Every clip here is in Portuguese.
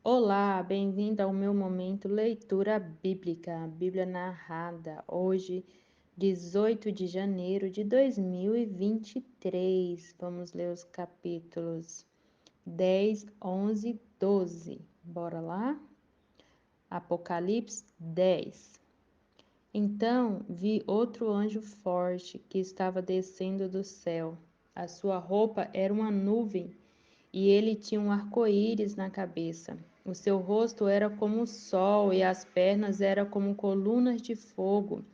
Olá, bem-vindo ao meu momento leitura bíblica, a Bíblia narrada, hoje, 18 de janeiro de 2023. Vamos ler os capítulos 10, 11 e 12. Bora lá? Apocalipse 10. Então vi outro anjo forte que estava descendo do céu. A sua roupa era uma nuvem e ele tinha um arco-íris na cabeça. O seu rosto era como o sol e as pernas eram como colunas de fogo.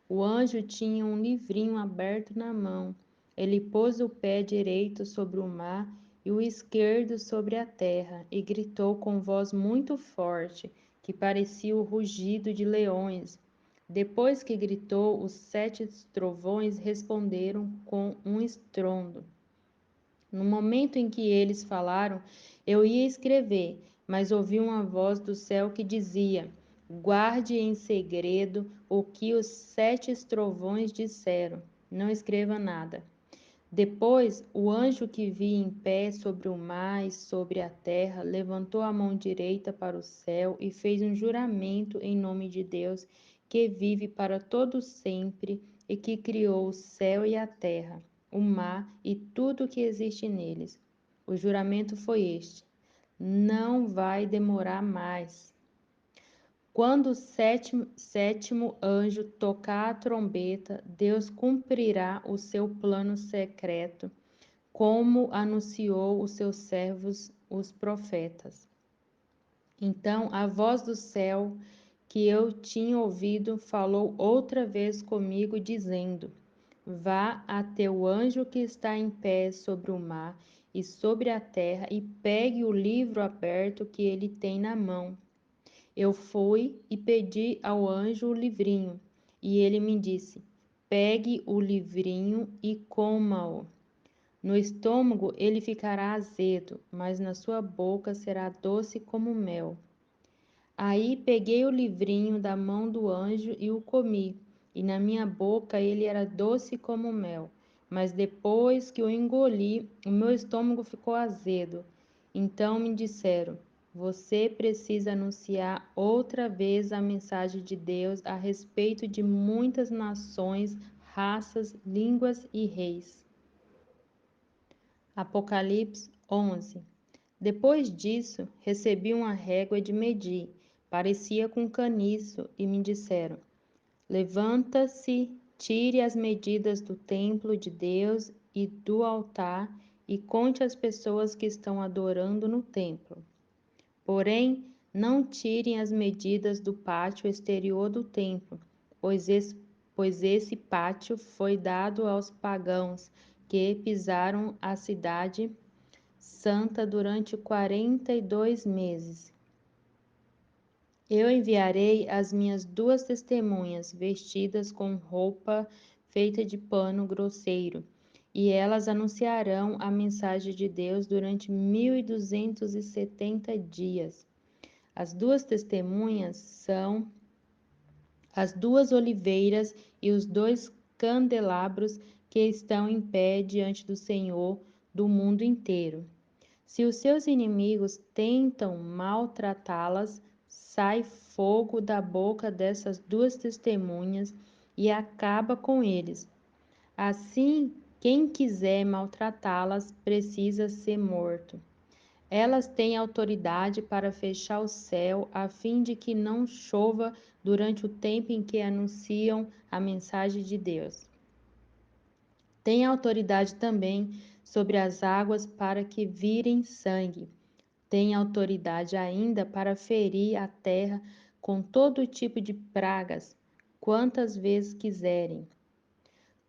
O anjo tinha um livrinho aberto na mão. Ele pôs o pé direito sobre o mar e o esquerdo sobre a terra, e gritou com voz muito forte, que parecia o rugido de leões. Depois que gritou, os 7 trovões responderam com um estrondo. No momento em que eles falaram, eu ia escrever, mas ouvi uma voz do céu que dizia: Guarde em segredo o que os 7 trovões disseram. Não escreva nada. Depois, o anjo que vi em pé sobre o mar e sobre a terra levantou a mão direita para o céu e fez um juramento em nome de Deus, que vive para todo sempre e que criou o céu e a terra, o mar e tudo o que existe neles. O juramento foi este: não vai demorar mais. Quando o sétimo anjo tocar a trombeta, Deus cumprirá o seu plano secreto, como anunciou os seus servos, os profetas. Então a voz do céu que eu tinha ouvido falou outra vez comigo, dizendo: Vá até o anjo que está em pé sobre o mar e sobre a terra e pegue o livro aberto que ele tem na mão. Eu fui e pedi ao anjo o livrinho, e ele me disse: Pegue o livrinho e coma-o. No estômago ele ficará azedo, mas na sua boca será doce como mel. Aí peguei o livrinho da mão do anjo e o comi, e na minha boca ele era doce como mel. Mas depois que o engoli, o meu estômago ficou azedo. Então me disseram: Você precisa anunciar outra vez a mensagem de Deus a respeito de muitas nações, raças, línguas e reis. Apocalipse 11. Depois disso, recebi uma régua de medir, parecia com caniço, e me disseram: Levanta-se, tire as medidas do templo de Deus e do altar, e conte as pessoas que estão adorando no templo. Porém, não tirem as medidas do pátio exterior do templo, pois esse pátio foi dado aos pagãos que pisaram a cidade santa durante 42 meses. Eu enviarei as minhas 2 testemunhas, vestidas com roupa feita de pano grosseiro, e elas anunciarão a mensagem de Deus durante 1270 dias. As 2 testemunhas são as 2 oliveiras e os 2 candelabros que estão em pé diante do Senhor do mundo inteiro. Se os seus inimigos tentam maltratá-las, sai fogo da boca dessas 2 testemunhas e acaba com eles. Assim, quem quiser maltratá-las precisa ser morto. Elas têm autoridade para fechar o céu a fim de que não chova durante o tempo em que anunciam a mensagem de Deus. Tem autoridade também sobre as águas para que virem sangue. Tem autoridade ainda para ferir a terra com todo tipo de pragas, quantas vezes quiserem.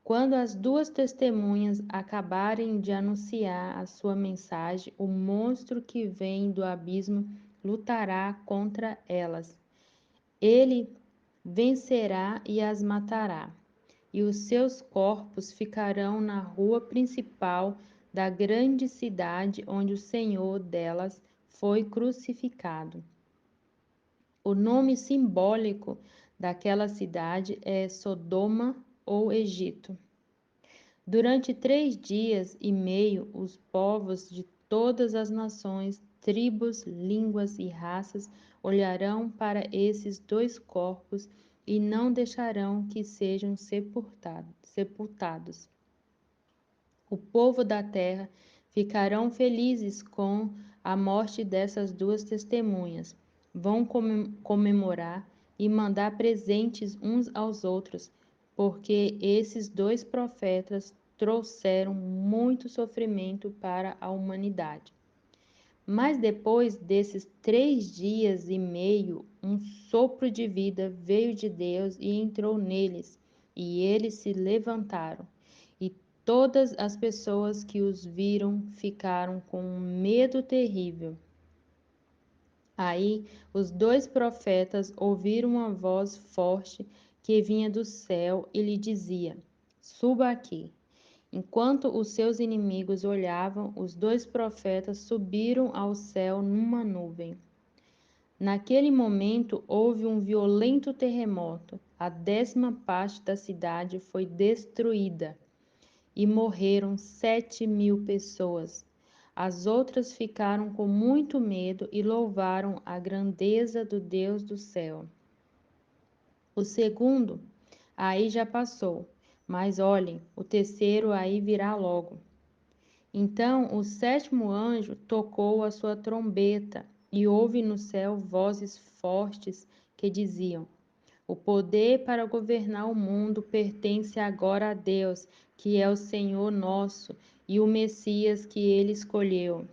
Quando as 2 testemunhas acabarem de anunciar a sua mensagem, o monstro que vem do abismo lutará contra elas. Ele vencerá e as matará, e os seus corpos ficarão na rua principal da grande cidade onde o Senhor delas foi crucificado. O nome simbólico daquela cidade é Sodoma ou Egito. Durante 3 dias e meio, os povos de todas as nações tribos, línguas e raças olharão para esses dois corpos e não deixarão que sejam sepultados. O povo da terra ficarão felizes com a morte dessas duas testemunhas. Vão comemorar e mandar presentes uns aos outros, porque esses dois profetas trouxeram muito sofrimento para a humanidade. Mas depois desses 3 dias e meio, um sopro de vida veio de Deus e entrou neles, e eles se levantaram. E todas as pessoas que os viram ficaram com um medo terrível. Aí os dois profetas ouviram uma voz forte que vinha do céu e lhe dizia: Suba aqui. Enquanto os seus inimigos olhavam, os dois profetas subiram ao céu numa nuvem. Naquele momento houve um violento terremoto. A 10ª parte da cidade foi destruída e morreram 7.000 pessoas. As outras ficaram com muito medo e louvaram a grandeza do Deus do céu. O segundo aí já passou, mas olhem, o terceiro aí virá logo. Então o 7º anjo tocou a sua trombeta e houve no céu vozes fortes que diziam: O poder para governar o mundo pertence agora a Deus, que é o Senhor nosso e o Messias que ele escolheu.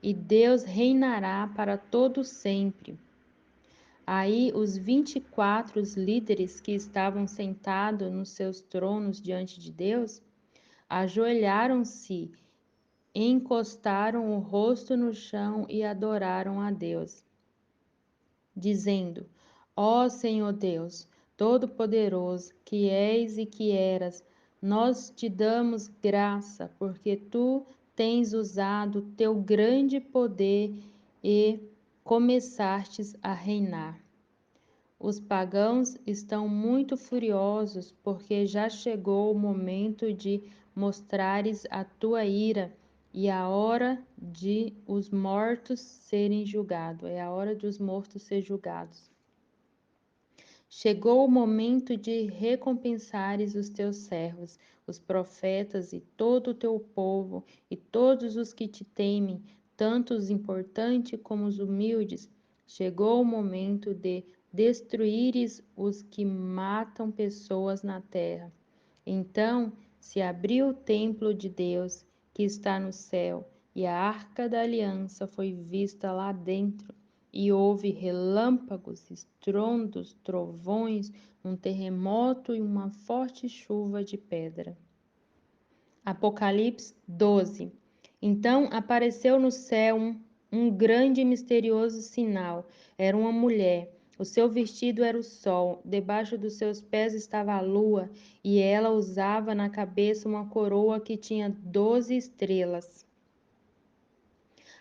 E Deus reinará para todo sempre. Aí os 24 líderes que estavam sentados nos seus tronos diante de Deus ajoelharam-se, encostaram o rosto no chão e adoraram a Deus, dizendo: Ó Senhor Deus, Todo-Poderoso, que és e que eras, nós te damos graça, porque tu tens usado teu grande poder e começastes a reinar. Os pagãos estão muito furiosos, porque já chegou o momento de mostrares a tua ira e a hora de os mortos serem julgados. É a hora de os mortos serem julgados. Chegou o momento de recompensares os teus servos, os profetas e todo o teu povo e todos os que te temem, tanto os importantes como os humildes. Chegou o momento de destruíres os que matam pessoas na terra. Então se abriu o templo de Deus, que está no céu, e a arca da aliança foi vista lá dentro. E houve relâmpagos, estrondos, trovões, um terremoto e uma forte chuva de pedra. Apocalipse 12. Então apareceu no céu um grande e misterioso sinal. Era uma mulher. O seu vestido era o sol, debaixo dos seus pés estava a lua, e ela usava na cabeça uma coroa que tinha 12 estrelas.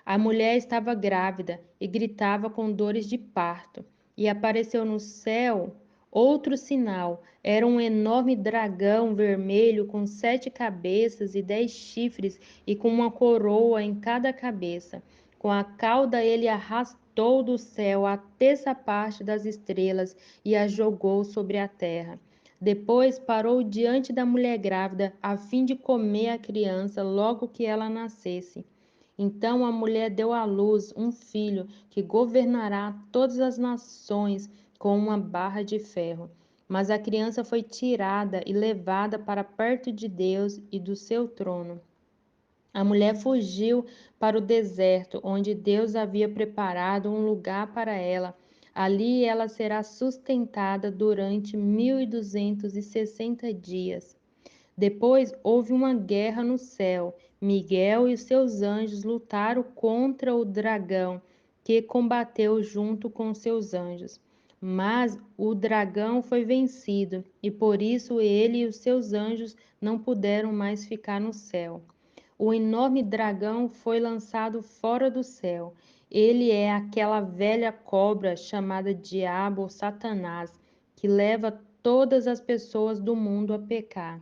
A mulher estava grávida e gritava com dores de parto. E apareceu no céu outro sinal. Era um enorme dragão vermelho com 7 cabeças e 10 chifres e com uma coroa em cada cabeça. Com a cauda ele arrastou do céu a 1/3 das estrelas e as jogou sobre a terra. Depois parou diante da mulher grávida, a fim de comer a criança logo que ela nascesse. Então a mulher deu à luz um filho que governará todas as nações com uma barra de ferro. Mas a criança foi tirada e levada para perto de Deus e do seu trono. A mulher fugiu para o deserto, onde Deus havia preparado um lugar para ela. Ali ela será sustentada durante 1260 dias. Depois houve uma guerra no céu. Miguel e os seus anjos lutaram contra o dragão, que combateu junto com seus anjos. Mas o dragão foi vencido, e por isso ele e os seus anjos não puderam mais ficar no céu. O enorme dragão foi lançado fora do céu. Ele é aquela velha cobra chamada Diabo ou Satanás, que leva todas as pessoas do mundo a pecar.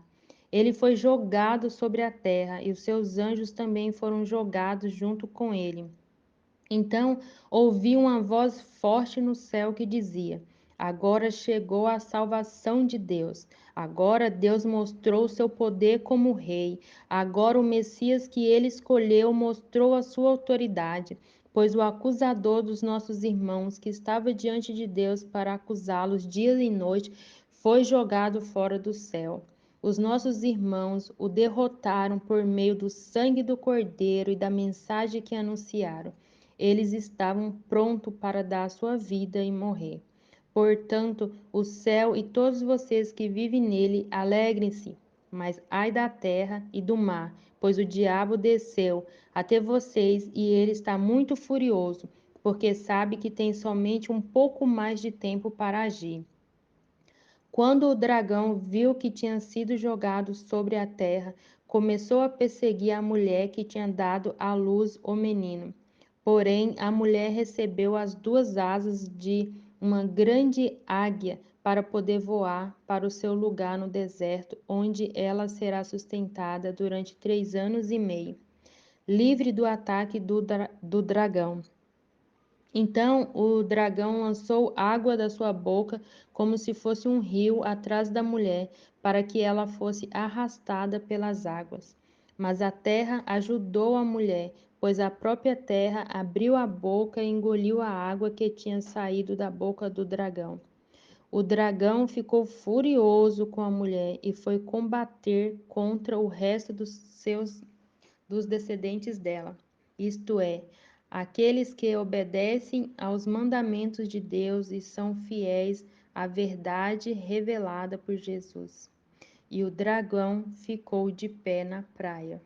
Ele foi jogado sobre a terra e os seus anjos também foram jogados junto com ele. Então ouvi uma voz forte no céu que dizia: Agora chegou a salvação de Deus. Agora Deus mostrou seu poder como rei. Agora o Messias que ele escolheu mostrou a sua autoridade, pois o acusador dos nossos irmãos, que estava diante de Deus para acusá-los dia e noite, foi jogado fora do céu. Os nossos irmãos o derrotaram por meio do sangue do Cordeiro e da mensagem que anunciaram. Eles estavam prontos para dar a sua vida e morrer. Portanto, o céu e todos vocês que vivem nele, alegrem-se. Mas ai da terra e do mar, pois o diabo desceu até vocês e ele está muito furioso, porque sabe que tem somente um pouco mais de tempo para agir. Quando o dragão viu que tinha sido jogado sobre a terra, começou a perseguir a mulher que tinha dado à luz o menino. Porém, a mulher recebeu as duas asas de uma grande águia para poder voar para o seu lugar no deserto, onde ela será sustentada durante 3 anos e meio, livre do ataque do dragão. Então o dragão lançou água da sua boca, como se fosse um rio, atrás da mulher, para que ela fosse arrastada pelas águas. Mas a terra ajudou a mulher, pois a própria terra abriu a boca e engoliu a água que tinha saído da boca do dragão. O dragão ficou furioso com a mulher e foi combater contra o resto dos descendentes dela, isto é, aqueles que obedecem aos mandamentos de Deus e são fiéis à verdade revelada por Jesus. E o dragão ficou de pé na praia.